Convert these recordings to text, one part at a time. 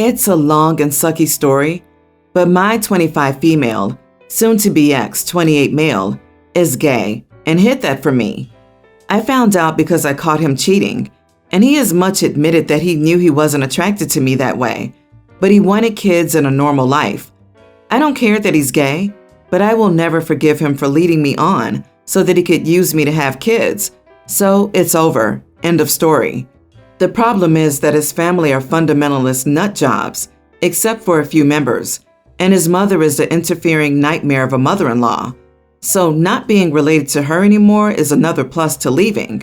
It's a long and sucky story, but my 25 female, soon-to-be ex 28 male, is gay and hid that from me. I found out because I caught him cheating, and he has much admitted that he knew he wasn't attracted to me that way, but he wanted kids and a normal life. I don't care that he's gay, but I will never forgive him for leading me on so that he could use me to have kids. So it's over. End of story. The problem is that his family are fundamentalist nut jobs, except for a few members, and his mother is the interfering nightmare of a mother-in-law. So not being related to her anymore is another plus to leaving.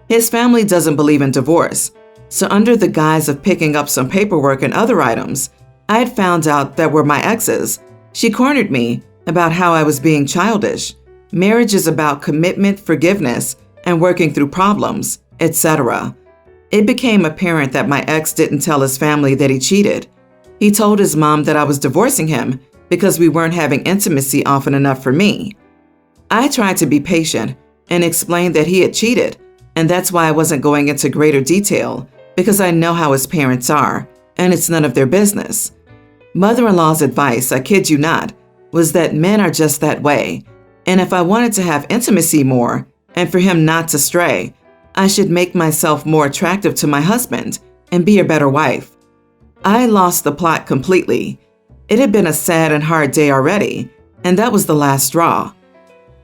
His family doesn't believe in divorce, so under the guise of picking up some paperwork and other items, I had found out that were my exes. She cornered me about how I was being childish. Marriage is about commitment, forgiveness, and working through problems, etc. It became apparent that my ex didn't tell his family that he cheated. He told his mom that I was divorcing him because we weren't having intimacy often enough for me. I tried to be patient and explained that he had cheated, and that's why I wasn't going into greater detail, because I know how his parents are, and it's none of their business. Mother-in-law's advice, I kid you not, was that men are just that way, and if I wanted to have intimacy more, and for him not to stray, I should make myself more attractive to my husband and be a better wife. I lost the plot completely. It had been a sad and hard day already, and that was the last straw.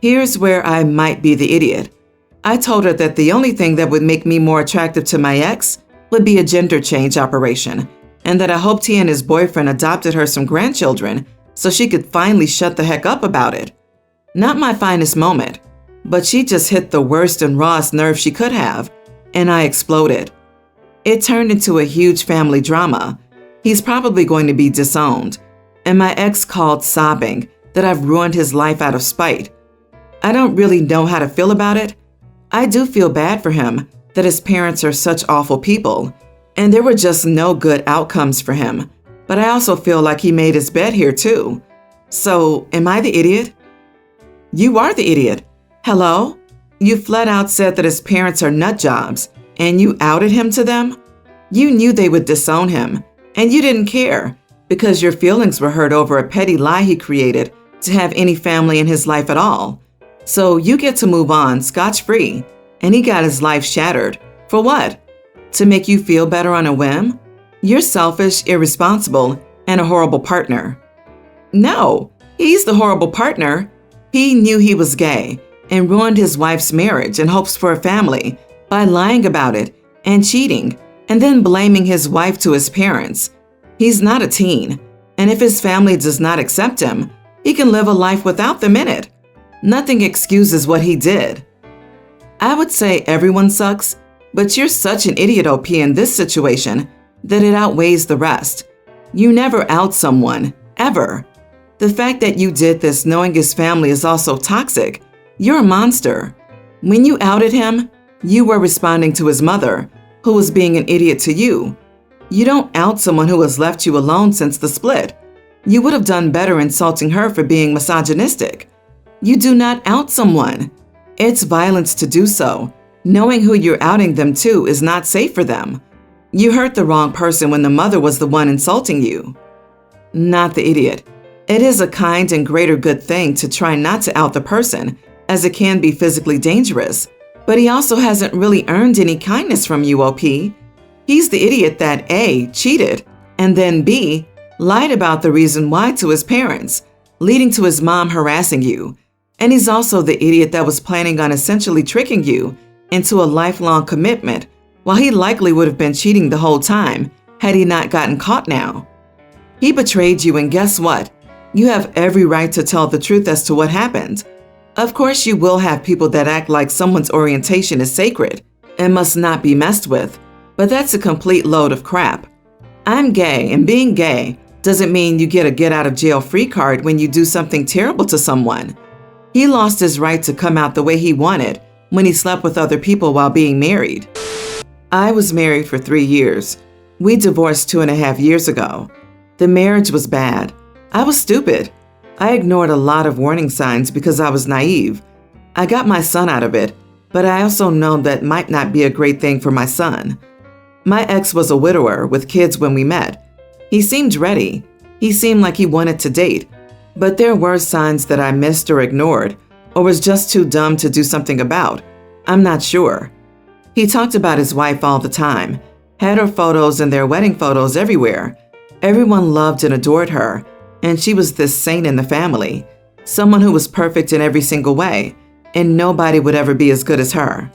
Here's where I might be the idiot. I told her that the only thing that would make me more attractive to my ex would be a gender change operation, and that I hoped he and his boyfriend adopted her some grandchildren so she could finally shut the heck up about it. Not my finest moment, but she just hit the worst and rawest nerve she could have, and I exploded. It turned into a huge family drama. He's probably going to be disowned, and my ex called sobbing that I've ruined his life out of spite. I don't really know how to feel about it. I do feel bad for him that his parents are such awful people, and there were just no good outcomes for him, but I also feel like he made his bed here too. So, am I the idiot? You are the idiot. Hello? You flat out said that his parents are nut jobs, and you outed him to them? You knew they would disown him, and you didn't care, because your feelings were hurt over a petty lie he created to have any family in his life at all. So you get to move on scotch-free, and he got his life shattered. For what? To make you feel better on a whim? You're selfish, irresponsible, and a horrible partner. No, he's the horrible partner. He knew he was gay and ruined his wife's marriage and hopes for a family by lying about it and cheating and then blaming his wife to his parents. He's not a teen, and if his family does not accept him, he can live a life without them in it. Nothing excuses what he did. I would say everyone sucks, but you're such an idiot, OP, in this situation that it outweighs the rest. You never out someone, ever. The fact that you did this knowing his family is also toxic. You're a monster. When you outed him, you were responding to his mother, who was being an idiot to you. You don't out someone who has left you alone since the split. You would have done better insulting her for being misogynistic. You do not out someone. It's violence to do so. Knowing who you're outing them to is not safe for them. You hurt the wrong person when the mother was the one insulting you. Not the idiot. It is a kind and greater good thing to try not to out the person, as it can be physically dangerous. But he also hasn't really earned any kindness from you, OP. He's the idiot that A, cheated, and then B, lied about the reason why to his parents, leading to his mom harassing you. And he's also the idiot that was planning on essentially tricking you into a lifelong commitment, while he likely would have been cheating the whole time had he not gotten caught now. He betrayed you, and guess what? You have every right to tell the truth as to what happened. Of course, you will have people that act like someone's orientation is sacred and must not be messed with, but that's a complete load of crap. I'm gay, and being gay doesn't mean you get a get-out-of-jail-free card when you do something terrible to someone. He lost his right to come out the way he wanted when he slept with other people while being married. I was married for 3 years. We divorced 2.5 years ago. The marriage was bad. I was stupid. I ignored a lot of warning signs because I was naive. I got my son out of it, but I also know that might not be a great thing for my son. My ex was a widower with kids when we met. He seemed ready. He seemed like he wanted to date, but there were signs that I missed or ignored, or was just too dumb to do something about. I'm not sure. He talked about his wife all the time, had her photos and their wedding photos everywhere. Everyone loved and adored her, and she was this saint in the family, someone who was perfect in every single way, and nobody would ever be as good as her.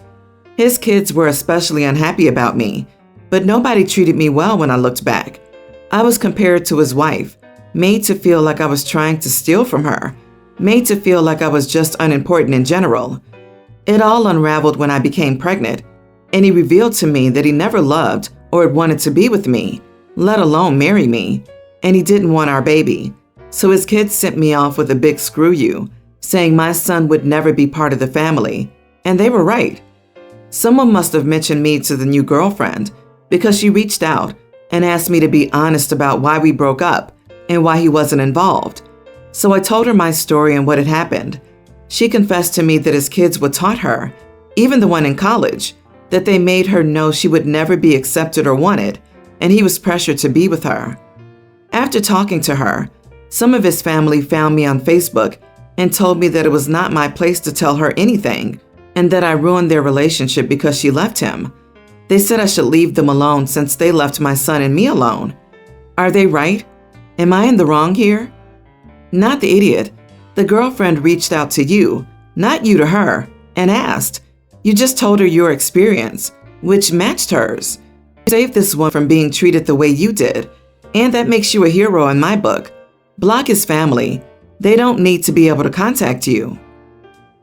His kids were especially unhappy about me, but nobody treated me well when I looked back. I was compared to his wife, made to feel like I was trying to steal from her, made to feel like I was just unimportant in general. It all unraveled when I became pregnant, and he revealed to me that he never loved or had wanted to be with me, let alone marry me, and he didn't want our baby. So his kids sent me off with a big screw you, saying my son would never be part of the family, and they were right. Someone must have mentioned me to the new girlfriend because she reached out and asked me to be honest about why we broke up and why he wasn't involved. So I told her my story and what had happened. She confessed to me that his kids would taught her, even the one in college, that they made her know she would never be accepted or wanted, and he was pressured to be with her. After talking to her, some of his family found me on Facebook and told me that it was not my place to tell her anything, and that I ruined their relationship because she left him. They said I should leave them alone since they left my son and me alone. Are they right? Am I in the wrong here? Not the idiot. The girlfriend reached out to you, not you to her, and asked. You just told her your experience, which matched hers. You saved this one from being treated the way you did, and that makes you a hero in my book. Block his family. They don't need to be able to contact you.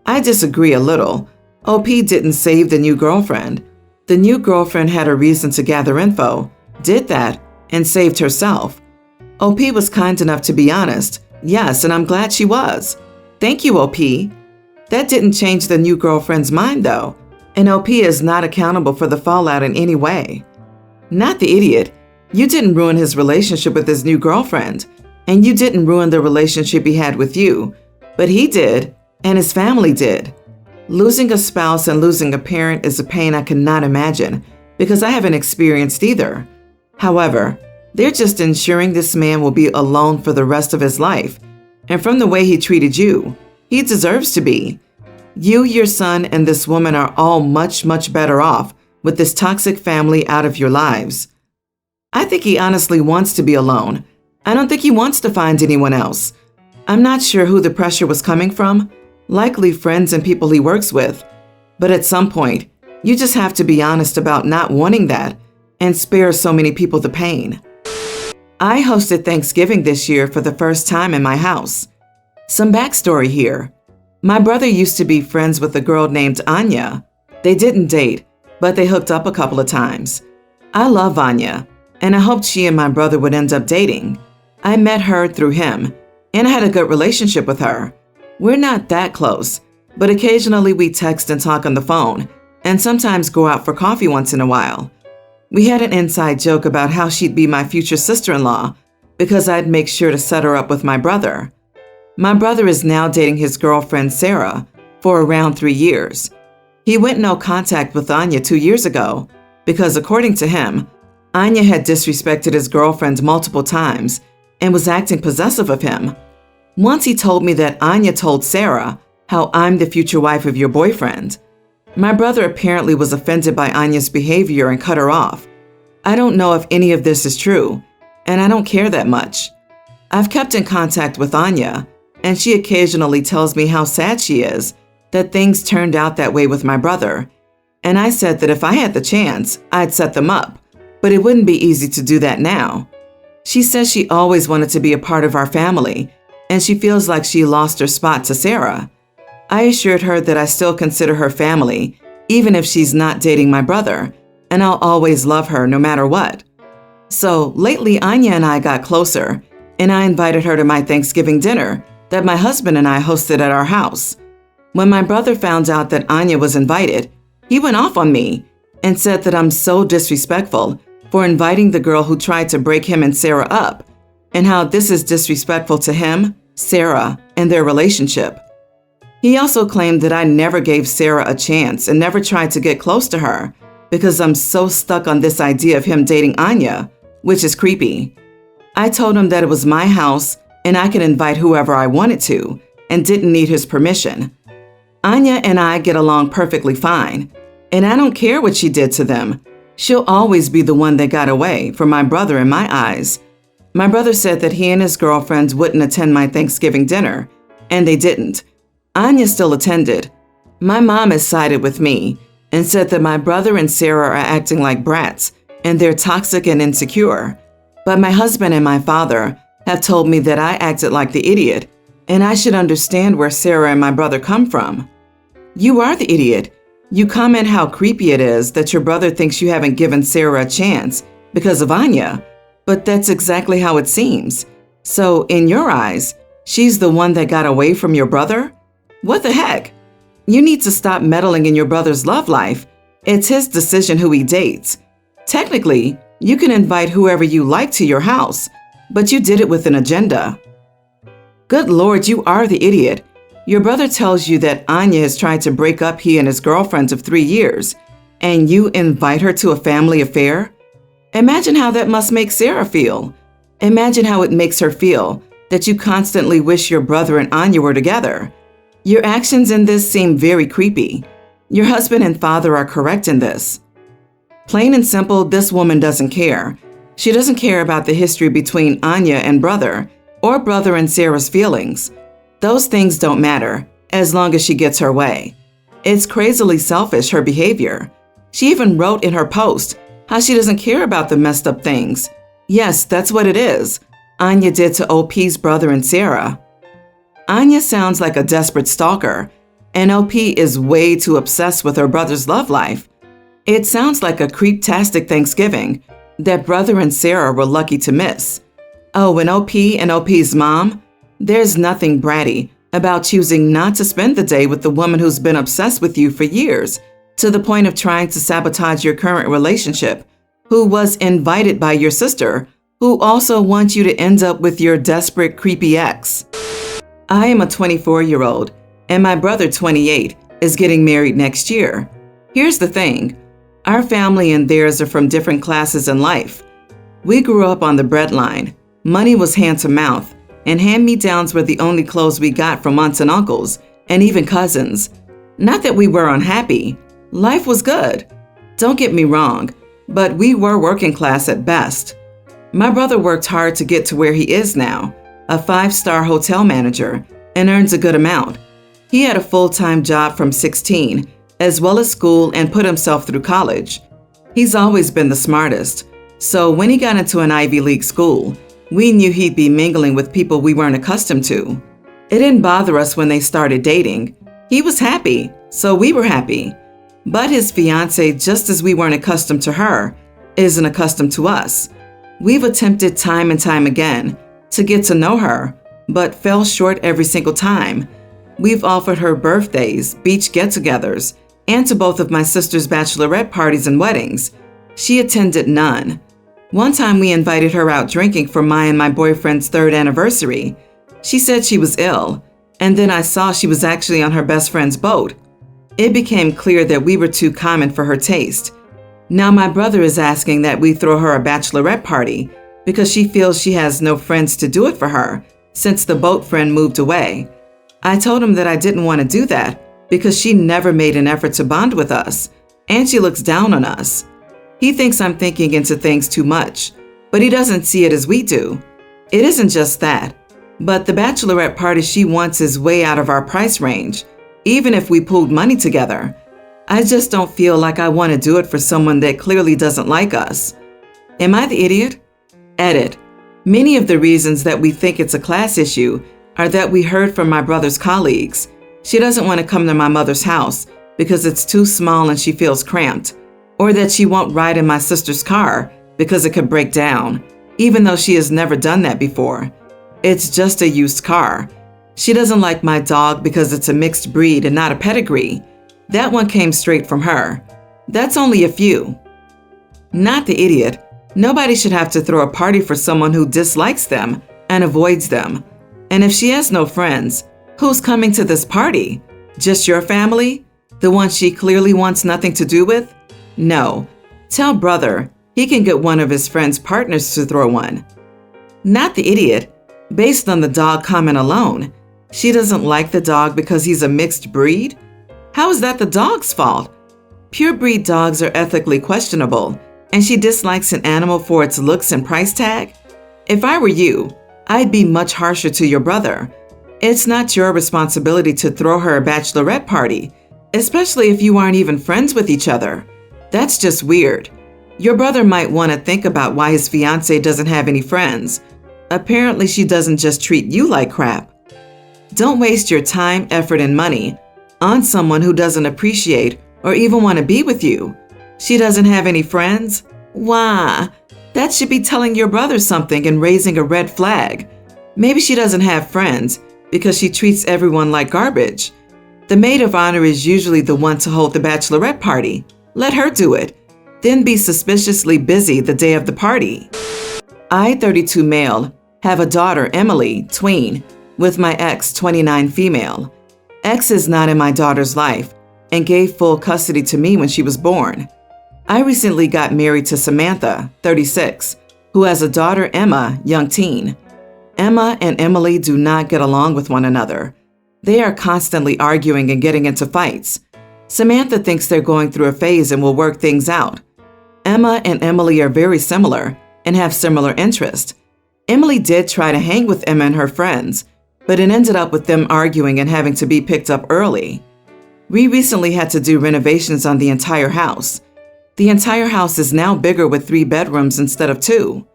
I disagree a little. OP didn't save the new girlfriend. The new girlfriend had a reason to gather info, did that, and saved herself. OP was kind enough to be honest. Yes, and I'm glad she was. Thank you, OP. That didn't change the new girlfriend's mind, though, and OP is not accountable for the fallout in any way. Not the idiot. You didn't ruin his relationship with his new girlfriend, and you didn't ruin the relationship he had with you, but he did, and his family did. Losing a spouse and losing a parent is a pain I cannot imagine because I haven't experienced either. However, they're just ensuring this man will be alone for the rest of his life, and from the way he treated you, he deserves to be. You, your son, and this woman are all much, much better off with this toxic family out of your lives. I think he honestly wants to be alone. I don't think he wants to find anyone else. I'm not sure who the pressure was coming from, likely friends and people he works with. But at some point, you just have to be honest about not wanting that and spare so many people the pain. I hosted Thanksgiving this year for the first time in my house. Some backstory here. My brother used to be friends with a girl named Anya. They didn't date, but they hooked up a couple of times. I love Anya, and I hoped she and my brother would end up dating. I met her through him, and I had a good relationship with her. We're not that close, but occasionally we text and talk on the phone, and sometimes go out for coffee once in a while. We had an inside joke about how she'd be my future sister-in-law because I'd make sure to set her up with my brother. My brother is now dating his girlfriend Sarah for around 3 years. He went no contact with Anya 2 years ago because, according to him, Anya had disrespected his girlfriend multiple times and was acting possessive of him. Once he told me that Anya told Sarah how I'm the future wife of your boyfriend. My brother apparently was offended by Anya's behavior and cut her off. I don't know if any of this is true, and I don't care that much. I've kept in contact with Anya, and she occasionally tells me how sad she is that things turned out that way with my brother. And I said that if I had the chance, I'd set them up, but it wouldn't be easy to do that now. She says she always wanted to be a part of our family, and she feels like she lost her spot to Sarah. I assured her that I still consider her family, even if she's not dating my brother, and I'll always love her no matter what. So lately, Anya and I got closer, and I invited her to my Thanksgiving dinner that my husband and I hosted at our house. When my brother found out that Anya was invited, he went off on me and said that I'm so disrespectful for inviting the girl who tried to break him and Sarah up, and how this is disrespectful to him, Sarah, and their relationship. He also claimed that I never gave Sarah a chance and never tried to get close to her because I'm so stuck on this idea of him dating Anya, which is creepy. I told him that it was my house and I could invite whoever I wanted to and didn't need his permission. Anya and I get along perfectly fine, and I don't care what she did to them. She'll always be the one that got away from my brother in my eyes. My brother said that he and his girlfriends wouldn't attend my Thanksgiving dinner, and they didn't. Anya still attended. My mom has sided with me and said that my brother and Sarah are acting like brats and they're toxic and insecure. But my husband and my father have told me that I acted like the idiot and I should understand where Sarah and my brother come from. You are the idiot. You comment how creepy it is that your brother thinks you haven't given Sarah a chance because of Anya, but that's exactly how it seems. So, in your eyes, she's the one that got away from your brother? What the heck? You need to stop meddling in your brother's love life. It's his decision who he dates. Technically, you can invite whoever you like to your house, but you did it with an agenda. Good Lord, you are the idiot. Your brother tells you that Anya has tried to break up he and his girlfriends of 3 years, and you invite her to a family affair? Imagine how that must make Sarah feel. Imagine how it makes her feel that you constantly wish your brother and Anya were together. Your actions in this seem very creepy. Your husband and father are correct in this. Plain and simple, this woman doesn't care. She doesn't care about the history between Anya and brother, or brother and Sarah's feelings. Those things don't matter, as long as she gets her way. It's crazily selfish, her behavior. She even wrote in her post how she doesn't care about the messed up things. Yes, that's what it is. Anya did to OP's brother and Sarah. Anya sounds like a desperate stalker, and OP is way too obsessed with her brother's love life. It sounds like a creep-tastic Thanksgiving that brother and Sarah were lucky to miss. Oh, and OP's mom? There's nothing bratty about choosing not to spend the day with the woman who's been obsessed with you for years, to the point of trying to sabotage your current relationship, who was invited by your sister, who also wants you to end up with your desperate, creepy ex. I am a 24-year-old, and my brother, 28, is getting married next year. Here's the thing. Our family and theirs are from different classes in life. We grew up on the breadline. Money was hand to mouth, and hand-me-downs were the only clothes we got from aunts and uncles, and even cousins. Not that we were unhappy. Life was good. Don't get me wrong, but we were working class at best. My brother worked hard to get to where he is now, a 5-star hotel manager, and earns a good amount. He had a full-time job from 16, as well as school, and put himself through college. He's always been the smartest, so when he got into an Ivy League school, we knew he'd be mingling with people we weren't accustomed to. It didn't bother us when they started dating. He was happy, so we were happy. But his fiancée, just as we weren't accustomed to her, isn't accustomed to us. We've attempted time and time again to get to know her, but fell short every single time. We've offered her birthdays, beach get-togethers, and to both of my sister's bachelorette parties and weddings. She attended none. One time we invited her out drinking for my and my boyfriend's 3rd anniversary. She said she was ill, and then I saw she was actually on her best friend's boat. It became clear that we were too common for her taste. Now my brother is asking that we throw her a bachelorette party because she feels she has no friends to do it for her since the boat friend moved away. I told him that I didn't want to do that because she never made an effort to bond with us, and she looks down on us. He thinks I'm thinking into things too much, but he doesn't see it as we do. It isn't just that, but the bachelorette party she wants is way out of our price range, even if we pooled money together. I just don't feel like I want to do it for someone that clearly doesn't like us. Am I the idiot? Edit. Many of the reasons that we think it's a class issue are that we heard from my brother's colleagues. She doesn't want to come to my mother's house because it's too small and she feels cramped, or that she won't ride in my sister's car because it could break down, even though she has never done that before. It's just a used car. She doesn't like my dog because it's a mixed breed and not a pedigree. That one came straight from her. That's only a few. Not the idiot. Nobody should have to throw a party for someone who dislikes them and avoids them. And if she has no friends, who's coming to this party? Just your family? The one she clearly wants nothing to do with? No. Tell brother he can get one of his friend's partners to throw one. Not the idiot. Based on the dog comment alone, she doesn't like the dog because he's a mixed breed? How is that the dog's fault? Pure breed dogs are ethically questionable, and she dislikes an animal for its looks and price tag? If I were you, I'd be much harsher to your brother. It's not your responsibility to throw her a bachelorette party, especially if you aren't even friends with each other. That's just weird. Your brother might want to think about why his fiancée doesn't have any friends. Apparently, she doesn't just treat you like crap. Don't waste your time, effort, and money on someone who doesn't appreciate or even want to be with you. She doesn't have any friends? Why? That should be telling your brother something and raising a red flag. Maybe she doesn't have friends because she treats everyone like garbage. The maid of honor is usually the one to hold the bachelorette party. Let her do it. Then be suspiciously busy the day of the party. I, 32 male, have a daughter, Emily, tween, with my ex, 29 female. Ex is not in my daughter's life and gave full custody to me when she was born. I recently got married to Samantha, 36, who has a daughter, Emma, young teen. Emma and Emily do not get along with one another. They are constantly arguing and getting into fights. Samantha thinks they're going through a phase and will work things out. Emma and Emily are very similar and have similar interests. Emily did try to hang with Emma and her friends, but it ended up with them arguing and having to be picked up early. We recently had to do renovations on the entire house. The entire house is now bigger with 3 bedrooms instead of 2.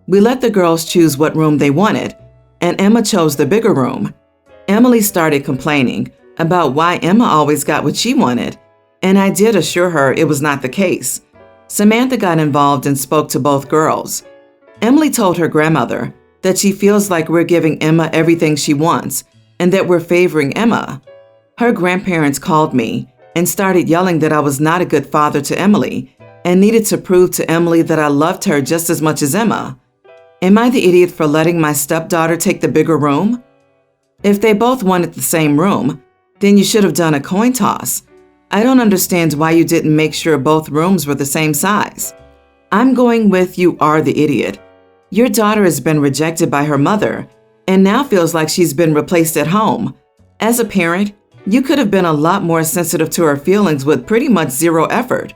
We let the girls choose what room they wanted, and Emma chose the bigger room. Emily started complaining about why Emma always got what she wanted, and I did assure her it was not the case. Samantha got involved and spoke to both girls. Emily told her grandmother that she feels like we're giving Emma everything she wants and that we're favoring Emma. Her grandparents called me and started yelling that I was not a good father to Emily and needed to prove to Emily that I loved her just as much as Emma. Am I the idiot for letting my stepdaughter take the bigger room? If they both wanted the same room, then you should have done a coin toss. I don't understand why you didn't make sure both rooms were the same size. I'm going with you are the idiot. Your daughter has been rejected by her mother and now feels like she's been replaced at home. As a parent, you could have been a lot more sensitive to her feelings with pretty much zero effort.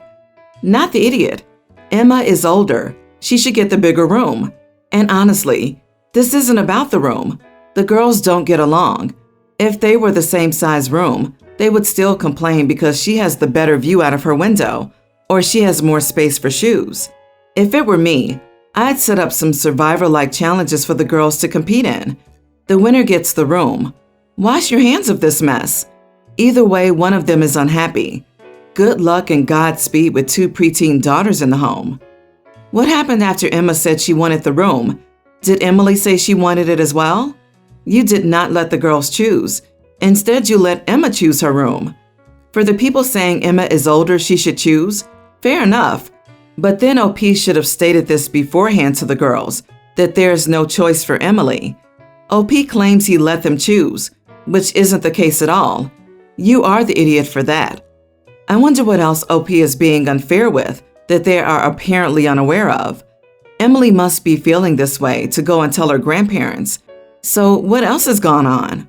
Not the idiot. Emma is older. She should get the bigger room. And honestly, this isn't about the room. The girls don't get along. If they were the same size room, they would still complain because she has the better view out of her window, or she has more space for shoes. If it were me, I'd set up some Survivor-like challenges for the girls to compete in. The winner gets the room. Wash your hands of this mess. Either way, one of them is unhappy. Good luck and Godspeed with 2 preteen daughters in the home. What happened after Emma said she wanted the room? Did Emily say she wanted it as well? You did not let the girls choose. Instead, you let Emma choose her room. For the people saying Emma is older, she should choose, fair enough. But then OP should have stated this beforehand to the girls, that there is no choice for Emily. OP claims he let them choose, which isn't the case at all. You are the idiot for that. I wonder what else OP is being unfair with that they are apparently unaware of. Emily must be feeling this way to go and tell her grandparents. So what else has gone on?